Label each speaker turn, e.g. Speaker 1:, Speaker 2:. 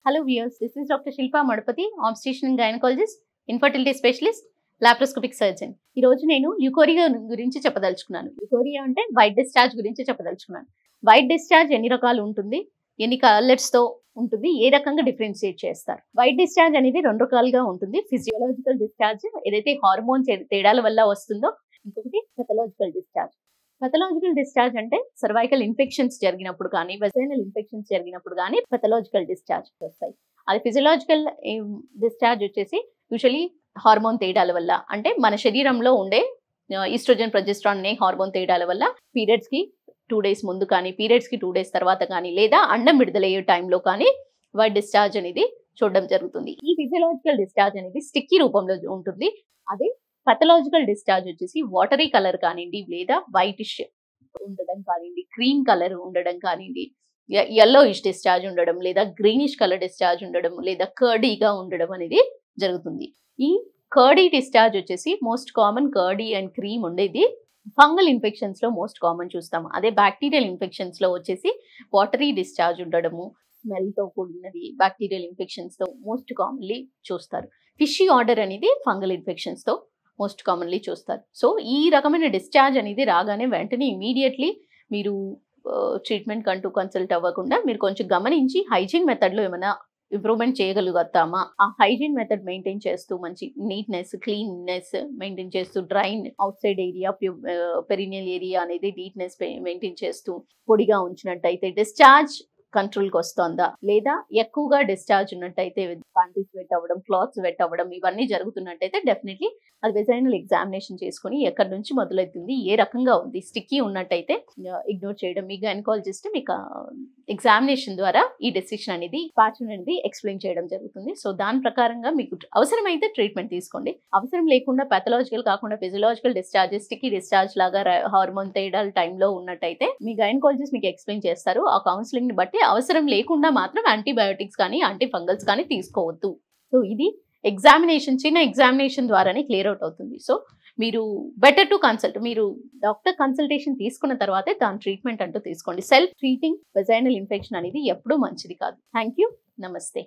Speaker 1: Hello viewers, this is Dr. Shilpa Madapati, obstetrician and gynecologist, infertility specialist, laparoscopic surgeon. ఈ రోజు నేను యుకోరియా గురించి చెప్పదలుచుకున్నాను. యుకోరియా అంటే వైట్ డిశ్చార్జ్ గురించి చెప్పదలుచుకున్నాను. వైట్ డిశ్చార్జ్ ఎన్ని రకాలు ఉంటుంది, ఎన్ని కలర్స్ తో ఉంటుంది, ఏ రకంగా డిఫరెన్షియేట్ చేస్తారు. వైట్ డిశ్చార్జ్ అనేది రెండు రకాలుగా ఉంటుంది. ఫిజియోలాజికల్ డిశ్చార్జ్ ఏదైతే హార్మోన్ తేడాల వల్ల వస్తుందో, ఇంకొకటి పెథలాజికల్ డిశ్చార్జ్. పెథలాజికల్ డిశ్చార్జ్ అంటే సర్వైకల్ ఇన్ఫెక్షన్స్ జరిగినప్పుడు కానీ, వెజైనల్ ఇన్ఫెక్షన్స్ జరిగినప్పుడు కానీ పెథలాజికల్ డిశ్చార్జ్ వస్తాయి. అది ఫిజియోలాజికల్ డిశ్చార్జ్ వచ్చేసి యూజువలీ హార్మోన్ తేడాల వల్ల, అంటే మన శరీరంలో ఉండే ఈస్ట్రోజన్ ప్రొజెస్ట్రాన్ అనే హార్మోన్ తేడాల వల్ల పీరియడ్స్ కి 2 days ముందు కానీ, పీరియడ్స్ కి 2 days తర్వాత కానీ, లేదా అండం విడుదలయ్యే టైంలో కానీ వైట్ డిశ్చార్జ్ అనేది చూడడం జరుగుతుంది. ఈ ఫిజియోలాజికల్ డిశ్చార్జ్ అనేది స్టిక్కీ రూపంలో ఉంటుంది. అదే పెథలాజికల్ డిశ్చార్జ్ వచ్చేసి వాటరీ కలర్ కానివ్వండి, లేదా వైటిష్ ఉండడం కానివ్వండి, క్రీమ్ కలర్ ఉండడం కానివ్వండి, yellowish డిశ్చార్జ్ ఉండడం, లేదా గ్రీనిష్ కలర్ డిశ్చార్జ్ ఉండడం, లేదా కర్డీగా ఉండడం అనేది జరుగుతుంది. ఈ కర్డీ డిశ్చార్జ్ వచ్చేసి most common curdy and cream ఉండేది ఫంగల్ ఇన్ఫెక్షన్స్ లో మోస్ట్ కామన్ చూస్తాము. అదే బ్యాక్టీరియల్ ఇన్ఫెక్షన్స్ లో వచ్చేసి వాటరీ డిశ్చార్జ్ ఉండడము, స్మెల్ తో కూడినది బ్యాక్టీరియల్ ఇన్ఫెక్షన్స్ తో మోస్ట్ కామన్లీ చూస్తారు. ఫిషీ ఆర్డర్ అనేది ఫంగల్ ఇన్ఫెక్షన్స్ తో మోస్ట్ కామన్లీ చూస్తారు. సో ఈ రకమైన డిశ్చార్జ్ అనేది రాగానే వెంటనే ఇమీడియట్లీ మీరు ట్రీట్మెంట్ కంటూ కన్సల్ట్ అవ్వకుండా మీరు కొంచెం గమనించి హైజీన్ మెథడ్లో ఏమైనా ఇంప్రూవ్మెంట్ చేయగలుగుతామా, ఆ హైజీన్ మెథడ్ మెయింటైన్ చేస్తూ మంచి నీట్నెస్, క్లీన్నెస్ మెయింటైన్ చేస్తూ, drain out side area, perineal area అనేది నీట్నెస్ మెయింటైన్ చేస్తూ పొడిగా ఉంచినట్టయితే డిశ్చార్జ్ కంట్రోల్కి వస్తుందా, లేదా ఎక్కువగా డిశ్చార్జ్ ఉన్నట్టయితే ప్యాంటీస్ వెట్ అవ్వడం, క్లాత్స్ వెట్ అవ్వడం, ఇవన్నీ జరుగుతున్నట్టయితే డెఫినెట్లీ అది వెజైనల్ ఎగ్జామినేషన్ చేసుకుని ఎక్కడి నుంచి మొదలవుతుంది, ఏ రకంగా ఉంది, స్టిక్కీ ఉన్నట్టయితే ఇగ్నోర్ చేయడం. మీ గైనకాలజిస్ట్ మీకు ఎగ్జామినేషన్ ద్వారా ఈ డెసిషన్ అనేది ప్యాటర్న్ అనేది ఎక్స్ప్లెయిన్ చేయడం జరుగుతుంది. సో దాని ప్రకారంగా మీకు అవసరమైతే ట్రీట్మెంట్ తీసుకోండి. అవసరం లేకుండా పెథలాజికల్ కాకుండా ఫిజియోలాజికల్ డిశ్చార్జ్, స్టిక్కీ డిశ్చార్జ్ లాగా హార్మోన్ తేడాల టైంలో ఉన్నట్టయితే మీ గైనకాలజిస్ట్ మీకు ఎక్స్ప్లెయిన్ చేస్తారు. ఆ కౌన్సిలింగ్ ని బట్టి అవసరం లేకుండా మాత్రం యాంటీబయోటిక్స్ కానీ, యాంటీ ఫంగల్స్ కానీ తీసుకోవద్దు. సో ఇది ఎగ్జామినేషన్, చిన్న ఎగ్జామినేషన్ ద్వారానే క్లియర్ అవుట్ అవుతుంది. సో మీరు బెటర్ టు కన్సల్ట్, మీరు డాక్టర్ కన్సల్టేషన్ తీసుకున్న తర్వాతే దాని ట్రీట్మెంట్ అంటూ తీసుకోండి. సెల్ఫ్ ట్రీటింగ్ వెజైనల్ ఇన్ఫెక్షన్ అనేది ఎప్పుడూ మంచిది కాదు. థ్యాంక్ యూ, నమస్తే.